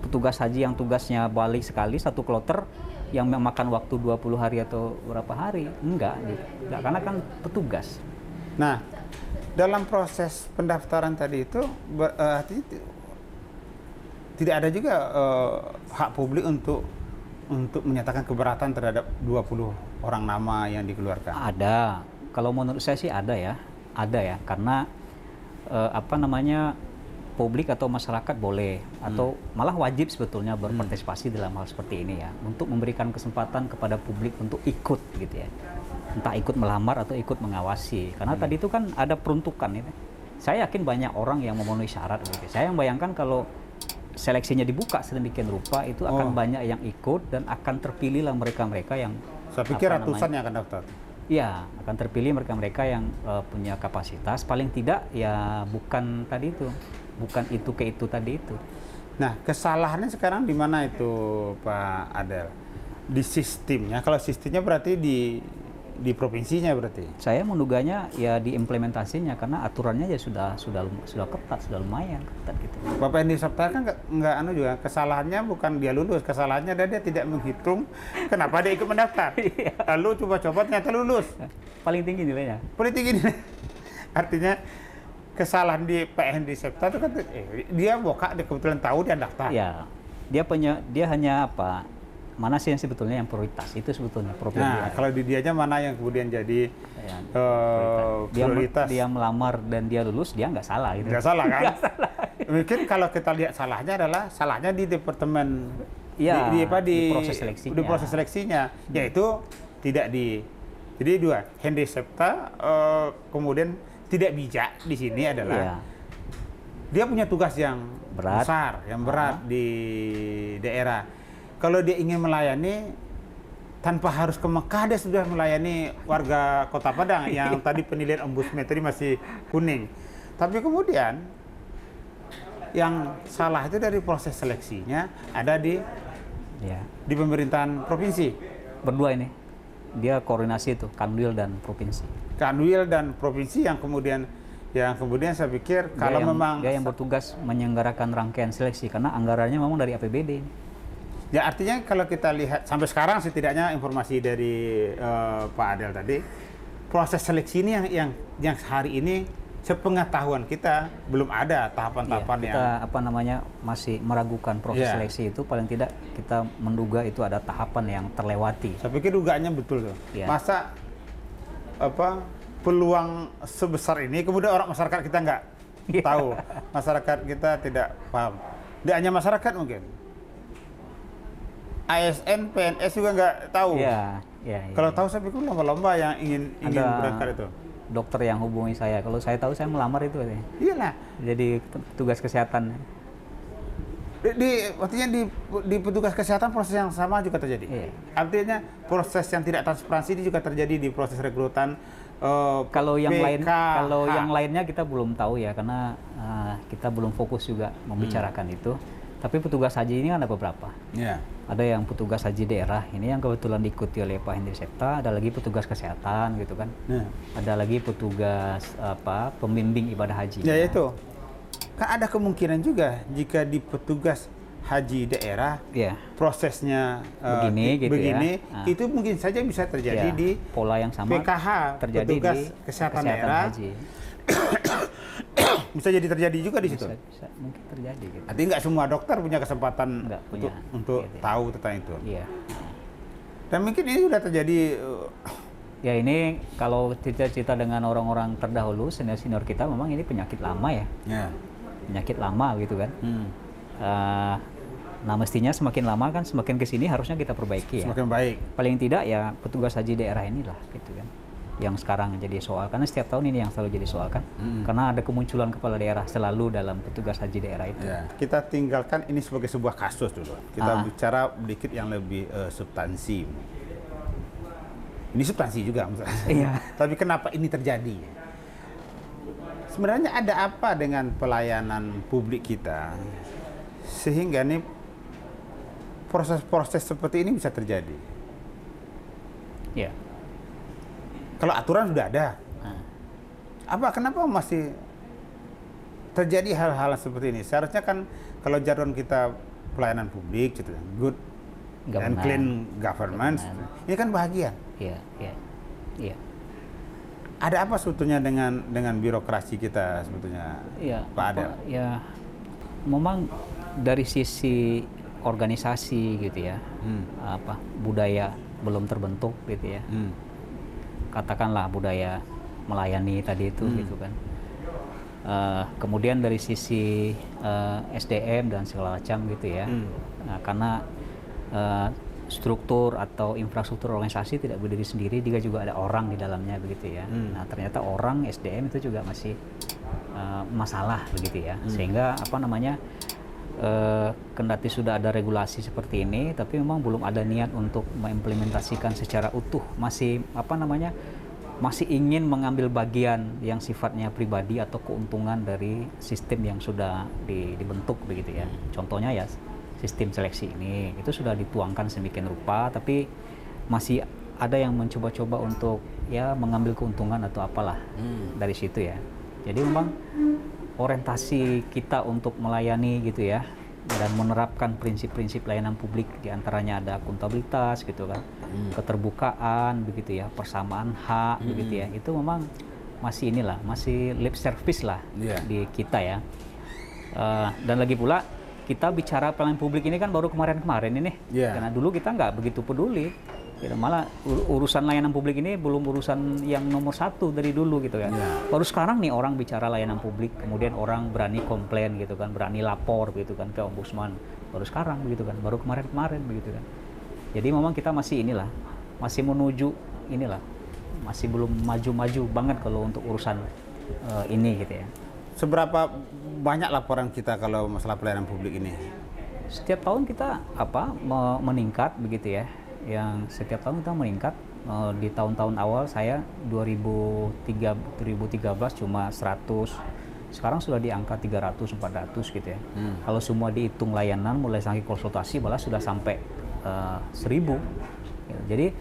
petugas haji yang tugasnya balik sekali satu kloter yang memakan waktu 20 hari atau berapa hari. Enggak gitu. Enggak, karena kan petugas. Nah, dalam proses pendaftaran tadi itu artinya tidak ada juga hak publik untuk menyatakan keberatan terhadap 20 orang nama yang dikeluarkan. Ada. Kalau menurut saya sih ada ya. Ada ya, karena publik atau masyarakat boleh atau malah wajib sebetulnya berpartisipasi dalam hal seperti ini ya, untuk memberikan kesempatan kepada publik untuk ikut gitu ya. Entah ikut melamar atau ikut mengawasi. Karena tadi itu kan ada peruntukan ini. Saya yakin banyak orang yang memenuhi syarat gitu. Saya membayangkan kalau seleksinya dibuka sedemikian rupa itu akan banyak yang ikut dan akan terpilihlah mereka-mereka yang saya pikir ratusan yang akan daftar. Iya, akan terpilih mereka-mereka yang punya kapasitas, paling tidak ya bukan tadi itu, bukan itu ke itu tadi itu. Nah, kesalahannya sekarang di mana itu Pak Adel? Di sistemnya. Kalau sistemnya berarti di provinsinya berarti. Saya menduganya ya di implementasinya, karena aturannya ya sudah ketat, sudah lumayan ketat gitu. Bapak Hendy Septa kan nggak juga, kesalahannya bukan dia lulus, kesalahannya dia tidak menghitung kenapa dia ikut mendaftar. Lalu coba-coba ternyata lulus. Paling tinggi nilainya. Paling tinggi nilai. Artinya kesalahan di Pak Hendy Septa itu kan dia dia kebetulan tahu dia daftar. Iya. Dia hanya apa? Mana sih yang sebetulnya yang prioritas, itu sebetulnya problem. Nah, kalau di dianya mana yang kemudian jadi prioritas. Dia melamar dan dia lulus, dia nggak salah gitu. Nggak salah kan? Nggak salah. Mungkin kalau kita lihat salahnya di departemen di proses seleksinya. Di proses seleksinya, yaitu tidak jadi Hendy Septa kemudian tidak bijak di sini adalah dia punya tugas yang besar, yang berat di daerah. Kalau dia ingin melayani tanpa harus ke Mekah, dia sudah melayani warga Kota Padang yang tadi penilaian ombudsman tadi masih kuning. Tapi kemudian yang salah itu dari proses seleksinya ada di pemerintahan provinsi. Berdua ini, dia koordinasi itu Kanwil dan provinsi. Kanwil dan provinsi yang kemudian saya pikir kalau memang dia yang bertugas menyelenggarakan rangkaian seleksi, karena anggarannya memang dari APBD. Ya artinya kalau kita lihat sampai sekarang setidaknya informasi dari Pak Adel tadi, proses seleksi ini yang hari ini sepengetahuan kita belum ada tahapan-tahapan yang kita masih meragukan proses seleksi itu. Paling tidak kita menduga itu ada tahapan yang terlewati. Saya pikir dugaannya betul tuh. Masa peluang sebesar ini kemudian orang masyarakat kita nggak tahu, masyarakat kita tidak paham. Tidak hanya masyarakat mungkin. ASN, PNS juga nggak tahu. Kalau tahu saya pikir lomba-lomba yang ingin berangkat itu. Dokter yang hubungi saya, kalau saya tahu saya melamar itu. Iyalah. Jadi tugas kesehatan. Artinya di petugas kesehatan proses yang sama juga terjadi. Iya. Artinya proses yang tidak transparansi ini juga terjadi di proses rekrutan. Kalau yang lainnya kita belum tahu ya, karena kita belum fokus juga membicarakan itu. Tapi petugas haji ini kan ada beberapa. Yeah. Ada yang petugas haji daerah, ini yang kebetulan diikuti oleh Pak Hendri Septa. Ada lagi petugas kesehatan gitu kan. Yeah. Ada lagi petugas pembimbing ibadah haji. Ya itu. Kan ada kemungkinan juga jika di petugas haji daerah prosesnya begini itu mungkin saja bisa terjadi di pola yang sama PKH terjadi petugas di kesehatan daerah haji. Bisa jadi terjadi juga di situ. Bisa mungkin terjadi gitu. Artinya nggak semua dokter punya kesempatan untuk tahu tentang itu. Iya. Dan mungkin ini sudah terjadi. Ya ini kalau cerita-cerita dengan orang-orang terdahulu, senior-senior kita, memang ini penyakit lama ya. Penyakit lama gitu kan. Nah mestinya semakin lama kan semakin kesini harusnya kita perbaiki ya. Semakin baik. Paling tidak ya petugas haji daerah inilah gitu kan. Yang sekarang jadi soal, karena setiap tahun ini yang selalu jadi soal kan. Karena ada kemunculan kepala daerah selalu dalam petugas haji daerah itu. Ya. Kita tinggalkan ini sebagai sebuah kasus dulu. Kita bicara sedikit yang lebih substansi. Ini substansi juga misalnya. Iya. Tapi kenapa ini terjadi? Sebenarnya ada apa dengan pelayanan publik kita sehingga nih proses-proses seperti ini bisa terjadi? Ya. Kalau aturan sudah ada, kenapa masih terjadi hal-hal seperti ini? Seharusnya kan kalau jargon kita pelayanan publik, gitu, good and clean government, ini kan bahagian. Iya, iya, iya. Ada apa sebetulnya dengan birokrasi kita sebetulnya, Pak Adel? Ya, memang dari sisi organisasi gitu ya, budaya belum terbentuk gitu ya. Katakanlah budaya melayani tadi itu gitu kan. Kemudian dari sisi SDM dan segala macam gitu ya. Nah, karena struktur atau infrastruktur organisasi tidak berdiri sendiri, juga ada orang di dalamnya begitu ya. Nah ternyata orang SDM itu juga masih masalah begitu ya. Sehingga kendati sudah ada regulasi seperti ini, tapi memang belum ada niat untuk mengimplementasikan secara utuh. Masih masih ingin mengambil bagian yang sifatnya pribadi atau keuntungan dari sistem yang sudah dibentuk begitu ya. Contohnya ya sistem seleksi ini itu sudah dituangkan sedemikian rupa, tapi masih ada yang mencoba-coba untuk ya mengambil keuntungan atau apalah dari situ ya. Jadi memang orientasi kita untuk melayani gitu ya, dan menerapkan prinsip-prinsip layanan publik, diantaranya ada akuntabilitas gitu kan, keterbukaan begitu ya, persamaan hak begitu ya, itu memang masih lip service lah di kita ya. Dan lagi pula kita bicara pelayanan publik ini kan baru kemarin-kemarin ini, karena dulu kita nggak begitu peduli. Malah urusan layanan publik ini belum urusan yang nomor satu dari dulu gitu kan. Baru sekarang nih orang bicara layanan publik, kemudian orang berani komplain gitu kan, berani lapor gitu kan ke ombudsman. Baru sekarang begitu kan, baru kemarin-kemarin begitu kan. Jadi memang kita masih masih menuju masih belum maju-maju banget kalau untuk urusan ini gitu ya. Seberapa banyak laporan kita kalau masalah pelayanan publik ini? Setiap tahun kita meningkat begitu ya. Yang setiap tahun kita meningkat. Di tahun-tahun awal saya 2013 cuma 100, sekarang sudah di angka 300-400 gitu ya. Kalau semua dihitung layanan mulai sampai konsultasi malah sudah sampai 1000. Jadi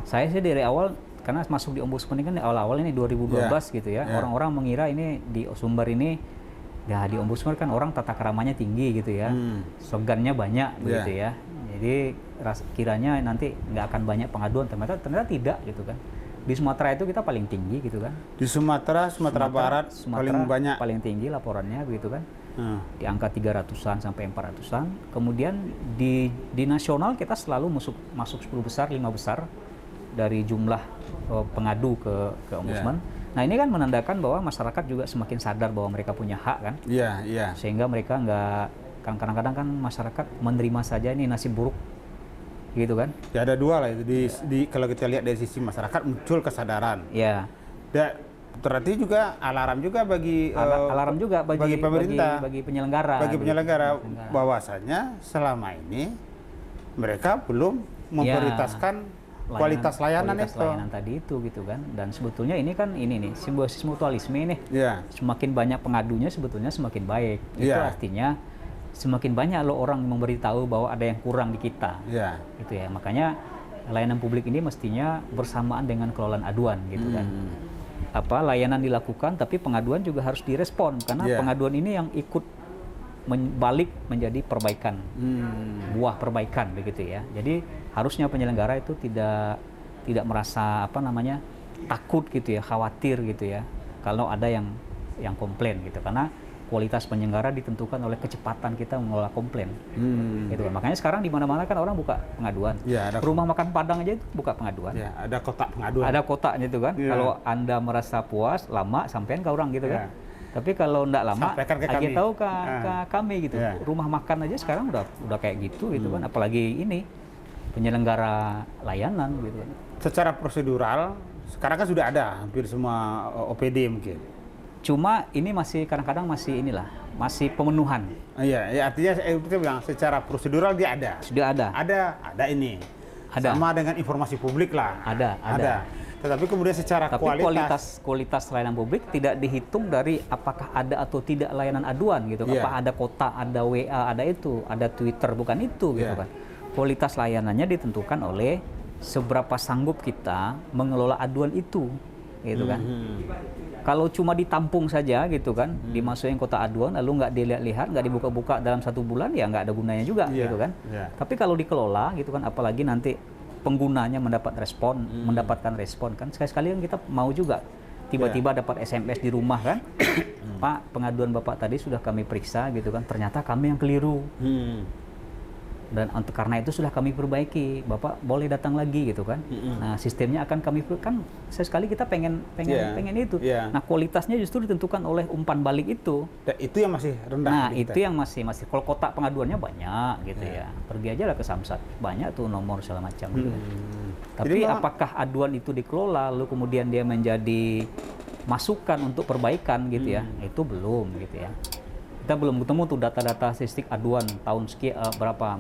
saya sih dari awal, karena masuk di ombudsman ini kan di awal-awal ini 2012 gitu ya. Orang-orang mengira ini di sumber ini ya, di ombudsman kan orang tata keramanya tinggi gitu ya, slogannya banyak begitu ya. Jadi kiranya nanti nggak akan banyak pengaduan, ternyata tidak gitu kan. Di Sumatera itu kita paling tinggi gitu kan. Di Sumatera Barat paling tinggi laporannya begitu kan. Di angka 300-an sampai 400-an. Kemudian di nasional kita selalu masuk 10 besar, 5 besar dari jumlah pengadu ke ombudsman. Nah ini kan menandakan bahwa masyarakat juga semakin sadar bahwa mereka punya hak kan. Sehingga mereka kadang-kadang kan masyarakat menerima saja ini nasib buruk gitu kan. Ya ada dua lah itu kalau kita lihat dari sisi masyarakat muncul kesadaran. berarti juga alarm juga bagi pemerintah, bagi penyelenggara, bahwasanya selama ini mereka belum memprioritaskan kualitas layanan tadi itu gitu kan. Dan sebetulnya ini kan nih simbiosis mutualisme nih. Semakin banyak pengadunya sebetulnya semakin baik. Itu artinya semakin banyak lo orang memberitahu bahwa ada yang kurang di kita. Gitu ya. Makanya layanan publik ini mestinya bersamaan dengan kelolaan aduan gitu kan. Layanan dilakukan tapi pengaduan juga harus direspon karena pengaduan ini yang ikut balik menjadi perbaikan, buah perbaikan begitu ya. Jadi harusnya penyelenggara itu tidak merasa takut gitu ya, khawatir gitu ya kalau ada yang komplain gitu, karena kualitas penyelenggara ditentukan oleh kecepatan kita mengelola komplain. Gitu kan. Makanya sekarang di mana-mana kan orang buka pengaduan. Rumah makan Padang aja itu buka pengaduan. Ada kotak pengaduan. Ada kotaknya itu kan. Kalau Anda merasa puas, lama sampean ke orang gitu kan. Tapi kalau enggak lama, aja tahu ke kami gitu. Rumah makan aja sekarang udah kayak gitu kan. Apalagi ini penyelenggara layanan gitu kan. Secara prosedural sekarang kan sudah ada hampir semua OPD mungkin. Cuma ini masih kadang-kadang masih pemenuhan. Artinya saya bilang secara prosedural dia ada. Sudah ada. Ada ini. Sama dengan informasi publik lah. Ada. Tetapi kemudian secara kualitas layanan publik tidak dihitung dari apakah ada atau tidak layanan aduan gitu. Apa ada kota, ada WA, ada itu, ada Twitter, bukan itu gitu kan. Kualitas layanannya ditentukan oleh seberapa sanggup kita mengelola aduan itu gitu kan. Kalau cuma ditampung saja gitu kan, dimasukin kota aduan lalu nggak dilihat-lihat, nggak dibuka-buka dalam 1 bulan, ya nggak ada gunanya juga gitu kan. Tapi kalau dikelola gitu kan, apalagi nanti penggunanya mendapatkan respon kan, sekali-sekali kan kita mau juga tiba-tiba dapat SMS di rumah kan, Pak, pengaduan Bapak tadi sudah kami periksa gitu kan, ternyata kami yang keliru. Dan karena itu sudah kami perbaiki, Bapak boleh datang lagi gitu kan. Nah, sistemnya akan kami kan sesekali kita pengen itu. Nah, kualitasnya justru ditentukan oleh umpan balik itu. Dan itu yang masih rendah. Nah, itu yang masih kalau kotak pengaduannya banyak gitu ya. Pergi aja lah ke Samsat, banyak tuh nomor segala macam gitu. Tapi jadi, apakah aduan itu dikelola lalu kemudian dia menjadi masukan untuk perbaikan gitu ya? Itu belum gitu ya. Kita belum ketemu tuh data-data statistik aduan tahun berapa,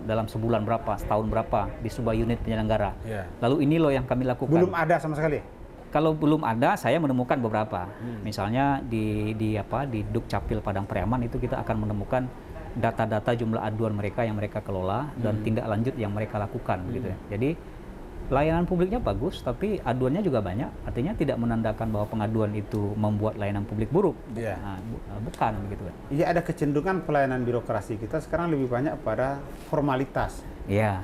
dalam sebulan berapa, setahun berapa di sebuah unit penyelenggara. Lalu ini loh yang kami lakukan. Belum ada sama sekali. Kalau belum ada, saya menemukan beberapa. Misalnya di Dukcapil Padang Pariaman itu kita akan menemukan data-data jumlah aduan mereka yang mereka kelola dan tindak lanjut yang mereka lakukan gitu ya. Jadi layanan publiknya bagus, tapi aduannya juga banyak. Artinya tidak menandakan bahwa pengaduan itu membuat layanan publik buruk. Nah, bukan begitu kan. Iya, ada kecenderungan pelayanan birokrasi kita sekarang lebih banyak pada formalitas.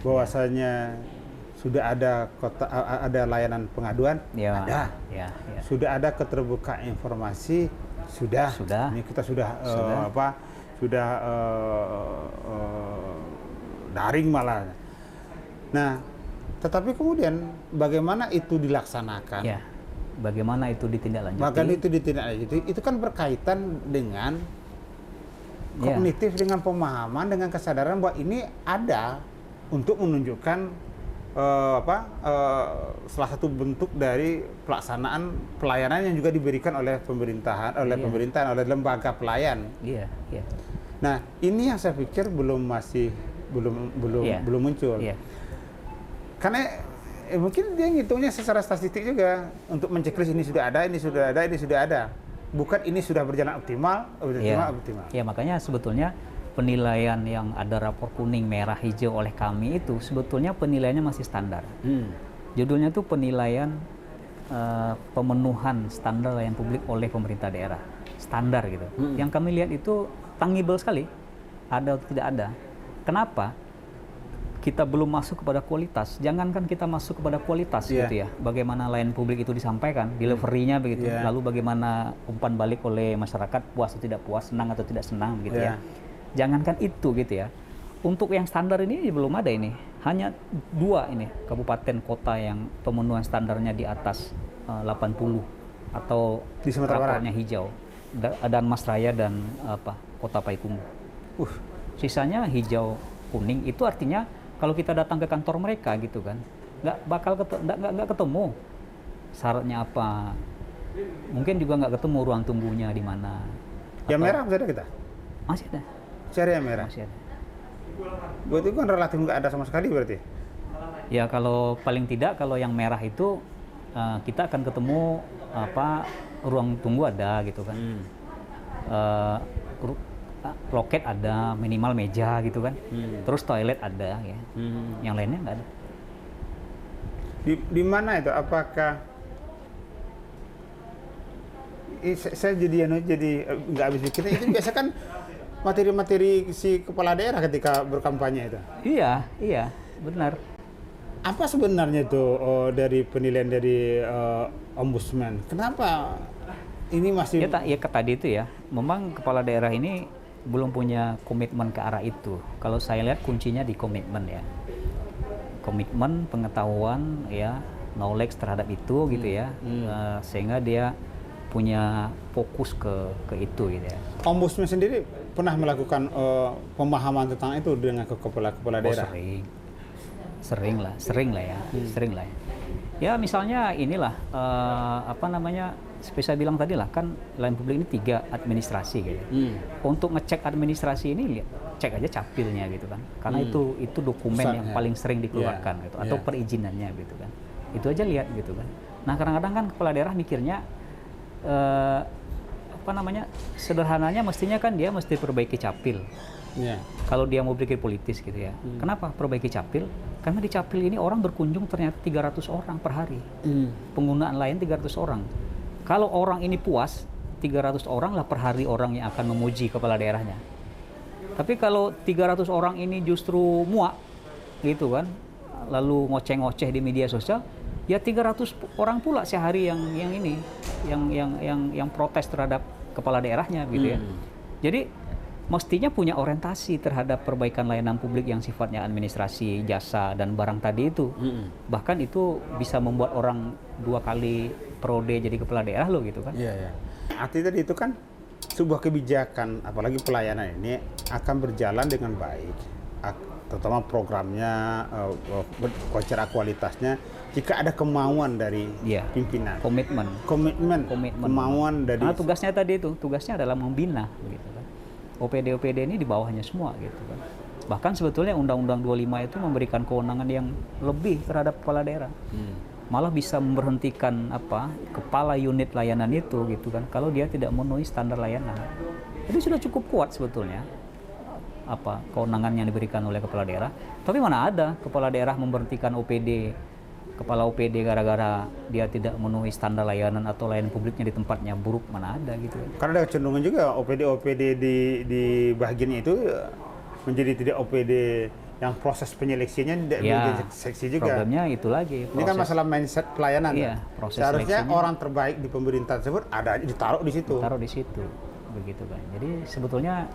Bahwasanya sudah ada ada layanan pengaduan, ada. Sudah ada keterbukaan informasi, sudah. Ini kita sudah daring malah. Nah, tetapi kemudian bagaimana itu dilaksanakan? Bagaimana itu ditindaklanjuti? Itu kan berkaitan dengan kognitif, dengan pemahaman, dengan kesadaran bahwa ini ada untuk menunjukkan salah satu bentuk dari pelaksanaan pelayanan yang juga diberikan oleh pemerintahan, oleh lembaga pelayan. Nah, ini yang saya pikir belum muncul. Karena mungkin dia ngitungnya secara statistik juga untuk menceklis ini sudah ada, ini sudah ada. Bukan ini sudah berjalan optimal. Ya, makanya sebetulnya penilaian yang ada rapor kuning, merah, hijau oleh kami itu sebetulnya penilaiannya masih standar. Judulnya tuh penilaian pemenuhan standar layanan publik oleh pemerintah daerah. Standar gitu. Yang kami lihat itu tangible sekali. Ada atau tidak ada. Kenapa? Kita belum masuk kepada kualitas. Jangankan kita masuk kepada kualitas gitu ya. Bagaimana layanan publik itu disampaikan, delivery-nya begitu. Lalu bagaimana umpan balik oleh masyarakat, puas atau tidak puas, senang atau tidak senang gitu ya. Jangankan itu gitu ya. Untuk yang standar ini belum ada ini. Hanya 2 ini kabupaten kota yang pemenuhan standarnya di atas 80 atau di Sumatera rapornya hijau. Dan Masraya dan Kota Payakumbuh. Sisanya hijau kuning, itu artinya kalau kita datang ke kantor mereka gitu kan, nggak bakal nggak ketemu syaratnya apa, Mungkin juga nggak ketemu ruang tunggunya di mana. Yang merah masih ada kita? Masih ada. Cari yang merah? Masih ada. Berarti kan relatif nggak ada sama sekali berarti? Ya kalau paling tidak kalau yang merah itu kita akan ketemu ruang tunggu ada gitu kan. Loket ada, minimal meja gitu kan. Terus toilet ada ya. Yang lainnya nggak ada. Di mana itu? Apakah saya jadi nggak habis pikir. Itu biasa kan materi-materi si kepala daerah ketika berkampanye itu. Iya, benar. Apa sebenarnya itu dari penilaian dari ombudsman? Kenapa ini masih? Ya tadi itu ya, memang kepala daerah ini belum punya komitmen ke arah itu. Kalau saya lihat kuncinya di komitmen ya, komitmen, pengetahuan ya, knowledge terhadap itu gitu ya, sehingga dia punya fokus ke itu gitu ya. Ombudsman sendiri pernah melakukan pemahaman tentang itu dengan kepala daerah? Sering lah ya. Ya misalnya inilah seperti saya bilang tadi lah, kan layanan publik ini 3 administrasi gitu. Untuk ngecek administrasi ini cek aja capilnya gitu kan, karena itu dokumen yang paling sering dikeluarkan gitu, atau perizinannya gitu kan, itu aja lihat gitu kan. Nah kadang-kadang kan kepala daerah mikirnya sederhananya mestinya kan dia mesti perbaiki capil. Kalau dia mau berpikir politis gitu ya. Kenapa perbaiki capil? Karena di capil ini orang berkunjung ternyata 300 orang per hari. Penggunaan lain 300 orang. Kalau orang ini puas, 300 orang lah per hari orang yang akan memuji kepala daerahnya. Tapi kalau 300 orang ini justru muak gitu kan, lalu ngoceh-ngoceh di media sosial, ya 300 orang pula sehari yang protes terhadap kepala daerahnya gitu ya. Jadi mestinya punya orientasi terhadap perbaikan layanan publik yang sifatnya administrasi, jasa, dan barang tadi itu. Bahkan itu bisa membuat orang 2 kali periode jadi kepala daerah loh gitu kan. Artinya tadi itu kan sebuah kebijakan, apalagi pelayanan ini akan berjalan dengan baik, terutama programnya, kualitasnya, jika ada kemauan dari pimpinan. Komitmen. Kemauan dari. Karena tugasnya adalah membina gitu kan. OPD ini di bawahnya semua gitu kan. Bahkan sebetulnya Undang-Undang 25 itu memberikan kewenangan yang lebih terhadap kepala daerah. Malah bisa memberhentikan kepala unit layanan itu gitu kan, kalau dia tidak memenuhi standar layanan. Jadi sudah cukup kuat sebetulnya kewenangan yang diberikan oleh kepala daerah. Tapi mana ada kepala daerah memberhentikan kepala OPD gara-gara dia tidak memenuhi standar layanan atau layanan publiknya di tempatnya buruk, mana ada gitu. Karena ada kecenderungan juga OPD di bagiannya itu menjadi tidak OPD yang proses penyeleksinya tidak seksi juga. Problemnya itu lagi. Ini kan masalah mindset pelayanan. Seharusnya orang terbaik di pemerintah tersebut ditaruh di situ. Begitu kan. Jadi sebetulnya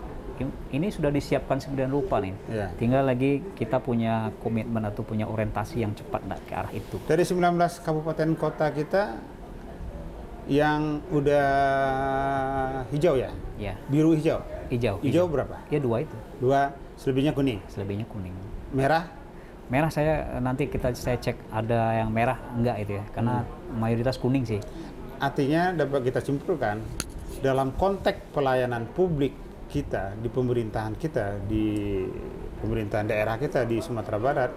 ini sudah disiapkan sedemikian rupa nih. Tinggal lagi kita punya komitmen atau punya orientasi yang cepat ke arah itu. Dari 19 kabupaten kota kita yang udah hijau ya? Biru hijau. Hijau berapa? Ya 2 itu. 2, selebihnya kuning. Merah? Merah saya cek ada yang merah enggak itu ya, karena mayoritas kuning sih. Artinya dapat kita simpulkan dalam konteks pelayanan publik kita di pemerintahan kita, di pemerintahan daerah kita di Sumatera Barat,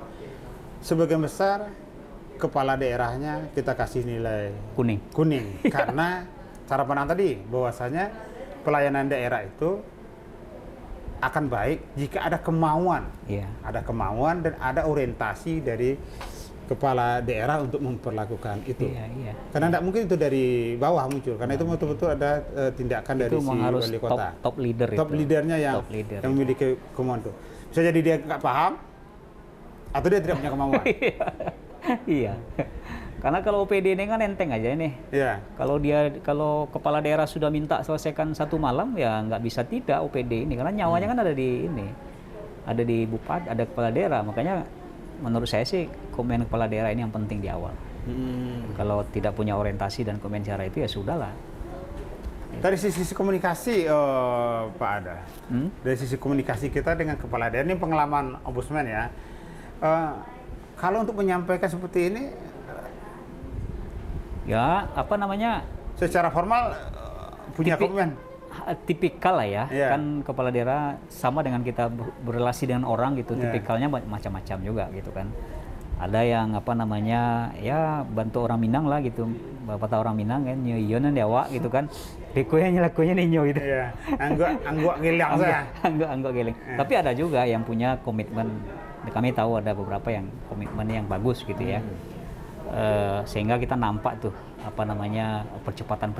sebagian besar kepala daerahnya kita kasih nilai kuning karena cara pandang tadi bahwasanya pelayanan daerah itu akan baik jika ada kemauan, ada kemauan dan ada orientasi dari kepala daerah untuk memperlakukan itu. Karena tidak mungkin itu dari bawah muncul, karena itu betul-betul ada tindakan itu dari si wali kota. Top leader top leadernya yang memiliki kemauan itu. Bisa jadi dia nggak paham atau dia tidak punya kemauan. Iya. Karena kalau OPD ini kan enteng aja nih. Kalau kepala daerah sudah minta selesaikan 1 malam ya nggak bisa tidak OPD ini, karena nyawanya kan ada di bupati, ada kepala daerah. Makanya menurut saya sih komen kepala daerah ini yang penting di awal. Kalau tidak punya orientasi dan komen cara itu ya sudahlah. Dari sisi komunikasi Pak Ada, dari sisi komunikasi kita dengan kepala daerah, ini pengalaman ombudsman ya. Kalau untuk menyampaikan seperti ini, ya secara formal punya komitmen. Tipikal lah ya, kan kepala daerah sama dengan kita berrelasi dengan orang gitu, tipikalnya macam-macam juga gitu kan. Ada yang apa namanya ya bantu orang Minang lah gitu, bapak orang Minang kan nyoyonan dewa gitu kan, dekunya lakunya ninyo gitu. Iya. Angguk gilang saya. Angguk giling. Tapi ada juga yang punya komitmen. Kami tahu ada beberapa yang komitmen yang bagus gitu ya. Sehingga kita nampak tuh apa namanya percepatan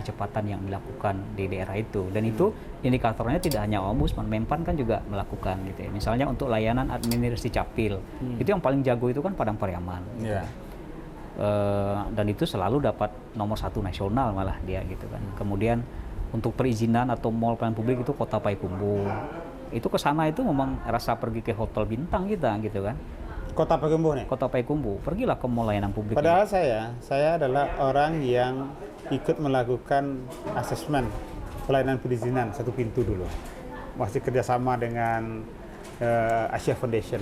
yang dilakukan di daerah itu, dan itu indikatornya tidak hanya Ombudsman, Menpan kan juga melakukan gitu ya. Misalnya untuk layanan administrasi capil, itu yang paling jago itu kan Padang Pariaman gitu. Dan itu selalu dapat nomor 1 nasional malah dia gitu kan. Kemudian untuk perizinan atau mall pelayanan publik itu Kota Payakumbuh, itu ke sana itu memang rasa pergi ke hotel bintang kita gitu kan. Kota Payakumbuh nih? Kota Payakumbuh, pergilah ke mall layanan publik. Padahal saya adalah orang yang ikut melakukan asesmen pelayanan perizinan satu pintu dulu. Masih kerjasama dengan Asia Foundation.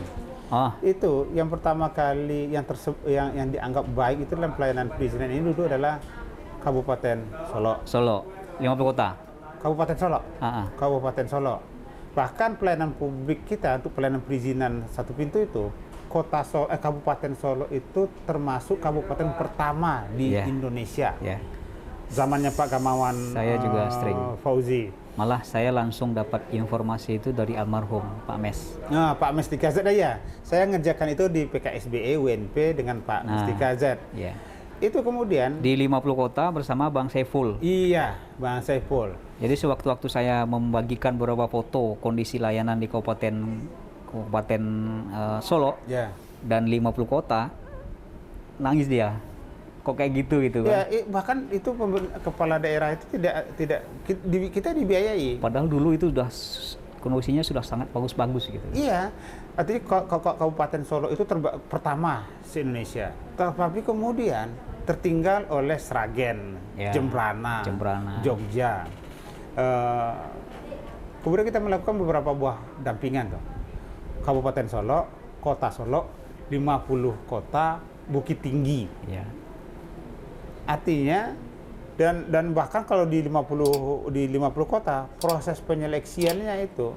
Itu yang pertama kali yang dianggap baik itu dalam pelayanan perizinan ini dulu adalah Kabupaten Solo, 50 kota. Kabupaten Solo. Kabupaten Solo. Bahkan pelayanan publik kita untuk pelayanan perizinan satu pintu itu Kabupaten Solo itu termasuk kabupaten pertama di Indonesia. Zamannya Pak Gamawan saya juga sering Fauzi. Malah saya langsung dapat informasi itu dari almarhum Pak Mes. Nah, Pak Mestika Z ya. Saya ngerjakan itu di PKSBE UNP dengan Pak Mestika Z. Itu kemudian di 50 kota bersama Bang Saiful. Iya, Bang Saiful. Jadi sewaktu-waktu saya membagikan beberapa foto kondisi layanan di Kabupaten Solo dan 50 kota, nangis dia. Kok kayak gitu kan? Bahkan itu kepala daerah itu tidak kita dibiayai. Padahal dulu itu kondisinya sudah sangat bagus-bagus gitu. Iya, artinya Kabupaten Solo itu pertama se Indonesia. Tapi kemudian tertinggal oleh Sragen, Jembrana, Jogja. Kemudian kita melakukan beberapa buah dampingan tuh. Kabupaten Solo, Kota Solo, 50 kota, Bukit Tinggi. Artinya dan bahkan kalau di 50 kota proses penyeleksiannya itu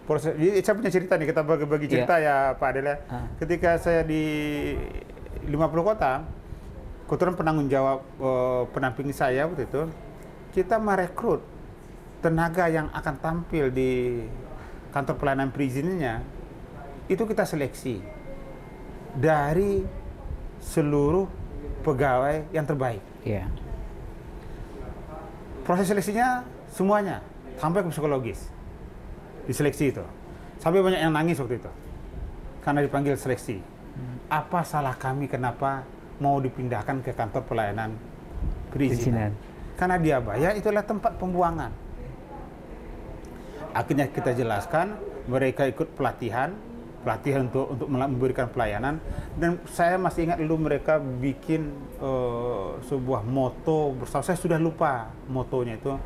jadi saya punya cerita nih, kita bagi-bagi cerita ya Pak Adel ya. Ketika saya di 50 kota, kebetulan penanggung jawab pendamping saya waktu itu, kita merekrut tenaga yang akan tampil di kantor pelayanan perizinannya. Itu kita seleksi dari seluruh pegawai yang terbaik. Proses seleksinya semuanya sampai ke psikologis diseleksi itu. Sampai banyak yang nangis waktu itu karena dipanggil seleksi. Apa salah kami, kenapa mau dipindahkan ke kantor pelayanan perizinan? Karena dia bayar itulah tempat pembuangan. Akhirnya kita jelaskan, mereka ikut pelatihan untuk memberikan pelayanan, dan saya masih ingat dulu mereka bikin sebuah moto bersama. Saya sudah lupa motonya itu.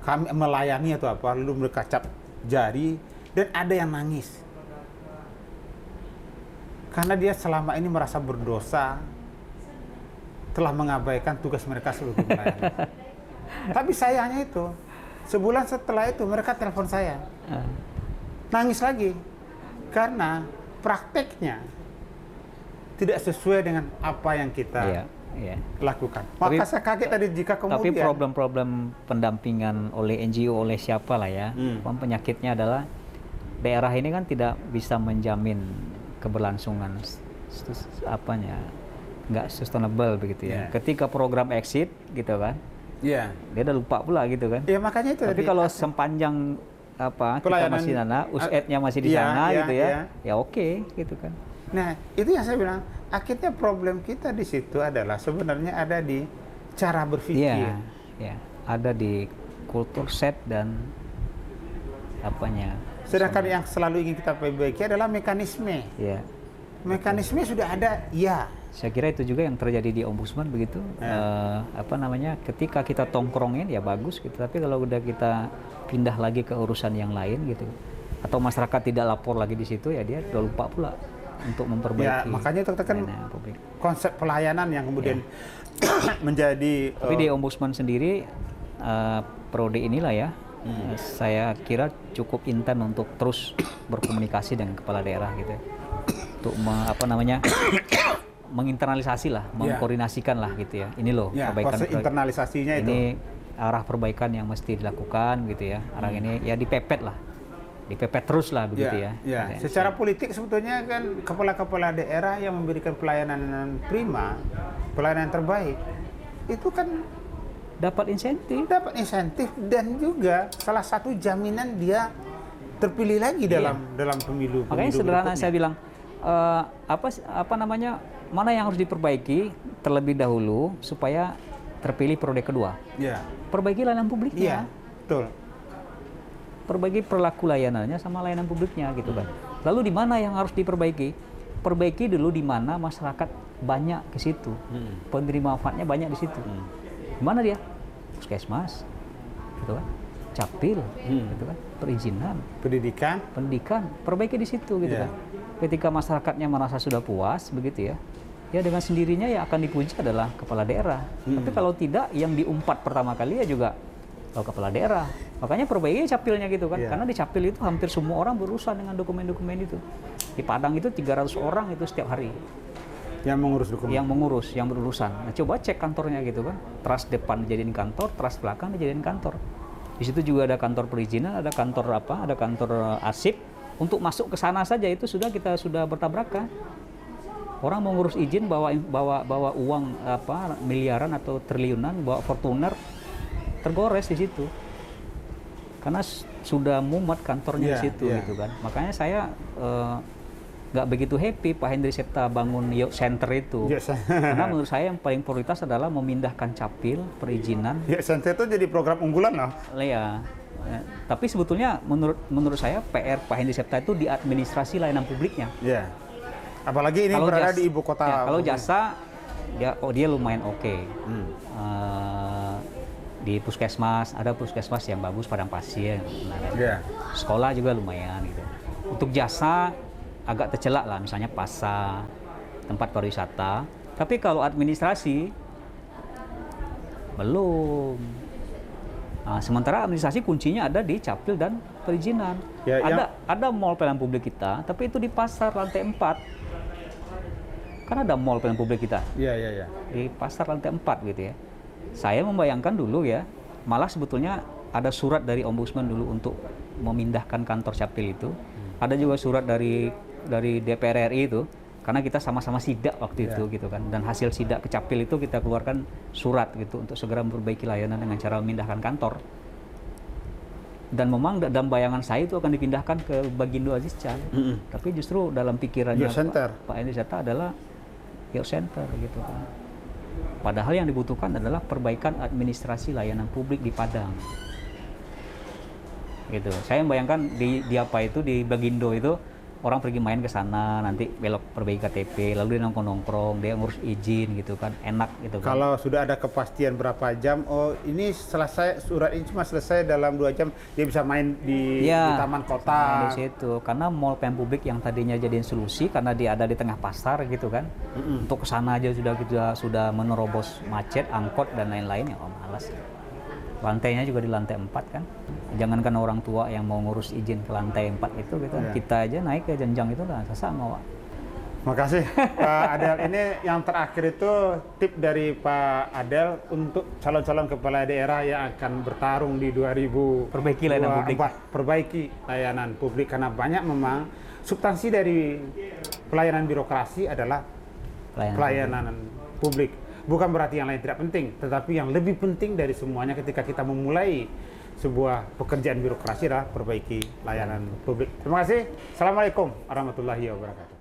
Kami melayani atau apa, lalu mereka cap jari dan ada yang nangis karena dia selama ini merasa berdosa telah mengabaikan tugas mereka sebagai melayani. Tapi sayangnya itu sebulan setelah itu mereka telepon saya. Nangis lagi karena prakteknya tidak sesuai dengan apa yang kita lakukan. Maka saya kaget tadi jika kemudian. Tapi problem-problem pendampingan oleh NGO, oleh siapa lah ya, penyakitnya adalah daerah ini kan tidak bisa menjamin keberlangsungan nggak sustainable begitu ya. Ketika program exit gitu kan, dia udah lupa pula gitu kan. Makanya itu. Tapi kalau sepanjang kita masih USED-nya masih di sana gitu ya oke gitu kan. Nah, itu yang saya bilang, akhirnya problem kita di situ adalah sebenarnya ada di cara berpikir. Ada di kultur set dan Sedangkan yang selalu ingin kita perbaiki adalah mekanisme. Mekanisme sudah ada, Saya kira itu juga yang terjadi di Ombudsman begitu. Ketika kita tongkrongin ya bagus gitu, tapi kalau udah kita pindah lagi ke urusan yang lain gitu, atau masyarakat tidak lapor lagi di situ ya dia udah lupa pula. untuk memperbaiki. Ya, makanya itu kan konsep pelayanan yang kemudian menjadi. Tapi di Ombudsman sendiri periode inilah ya, saya kira cukup intens untuk terus berkomunikasi dengan kepala daerah gitu, untuk menginternalisasi lah, mengkoordinasikan lah gitu ya. Ini loh perbaikan. Internalisasinya itu. Ini arah perbaikan yang mesti dilakukan gitu ya. Arah ini ya dipepet terus lah begitu ya. Secara politik sebetulnya kan kepala-kepala daerah yang memberikan pelayanan prima, pelayanan terbaik, itu kan dapat insentif dan juga salah satu jaminan dia terpilih lagi dalam pemilu. Makanya sederhana saya bilang mana yang harus diperbaiki terlebih dahulu supaya terpilih periode kedua. Perbaiki layanan publiknya. Betul. Perbaiki perilaku layanannya sama layanan publiknya gitu kan. Lalu di mana yang harus diperbaiki? Perbaiki dulu di mana masyarakat banyak ke situ. Penerima manfaatnya banyak di situ. Di mana dia? Puskesmas. Gitu kan. Capil, gitu kan. Perizinan, pendidikan, perbaiki di situ gitu kan. Ketika masyarakatnya merasa sudah puas begitu ya. Ya dengan sendirinya yang akan dipuji adalah kepala daerah. Tapi kalau tidak, yang diumpat pertama kali ya juga kepala daerah. Makanya perbaiki capilnya gitu kan. Karena di capil itu hampir semua orang berurusan dengan dokumen-dokumen itu. Di Padang itu 300 orang itu setiap hari. Yang mengurus dokumen. Yang berurusan. Nah, coba cek kantornya gitu kan. Teras depan dijadiin kantor, teras belakang dijadiin kantor. Di situ juga ada kantor perizinan, ada kantor arsip. Untuk masuk ke sana saja itu kita sudah bertabrakan. Orang mau ngurus izin bawa uang miliaran atau triliunan, bawa Fortuner, tergores di situ. Karena sudah mumet kantornya di situ gitu kan. Makanya saya nggak begitu happy Pak Henry Septa bangun Youth Center itu. Karena menurut saya yang paling prioritas adalah memindahkan capil, perizinan. Youth Center itu jadi program unggulan loh. Ya. Tapi sebetulnya menurut saya PR Pak Henry Septa itu di administrasi layanan publiknya. Apalagi ini berada di ibu kota. Kalau jasa dia lumayan oke. Di puskesmas ada puskesmas yang bagus, Padang Pasir. Sekolah juga lumayan gitu. Untuk jasa agak tercelak lah, misalnya pasar, tempat pariwisata. Tapi kalau administrasi belum. Nah, sementara administrasi kuncinya ada di capil dan perizinan. Ada mall pelayanan publik kita, tapi itu di pasar lantai 4. Kan ada mall pelayanan publik kita. Di pasar lantai 4 gitu ya. Saya membayangkan dulu ya, malah sebetulnya ada surat dari Ombudsman dulu untuk memindahkan kantor capil itu. Ada juga surat dari DPR RI itu, karena kita sama-sama sidak waktu itu gitu kan. Dan hasil sidak ke capil itu kita keluarkan surat gitu untuk segera memperbaiki layanan dengan cara memindahkan kantor. Dan memang dalam bayangan saya itu akan dipindahkan ke Bagindo Aziz Can. Tapi justru dalam pikirannya Pak Henry Septa adalah Youth Center gitu kan. Padahal yang dibutuhkan adalah perbaikan administrasi layanan publik di Padang. Gitu. Saya membayangkan di Bagindo itu orang pergi main ke sana, nanti belok perbaiki KTP, lalu dia nongkrong-nongkrong, dia ngurus izin gitu kan, enak gitu kan. Kalau sudah ada kepastian berapa jam, ini selesai, surat ini cuma selesai dalam 2 jam, dia bisa main di taman kota. Di situ, karena mall pelayanan publik yang tadinya jadiin solusi, karena dia ada di tengah pasar gitu kan, untuk kesana aja sudah menerobos macet, angkot dan lain-lain, ya malas. Lantainya juga di lantai 4 kan. Jangankan orang tua yang mau ngurus izin ke lantai 4 itu gitu. Kita aja naik ke jenjang itu lah sama. Makasih Pak Adel. Ini yang terakhir itu tip dari Pak Adel untuk calon-calon kepala daerah yang akan bertarung di 2024. Perbaiki layanan publik karena banyak memang substansi dari pelayanan birokrasi adalah pelayanan publik. Bukan berarti yang lain tidak penting, tetapi yang lebih penting dari semuanya ketika kita memulai sebuah pekerjaan birokrasi adalah perbaiki layanan publik. Terima kasih. Assalamualaikum warahmatullahi wabarakatuh.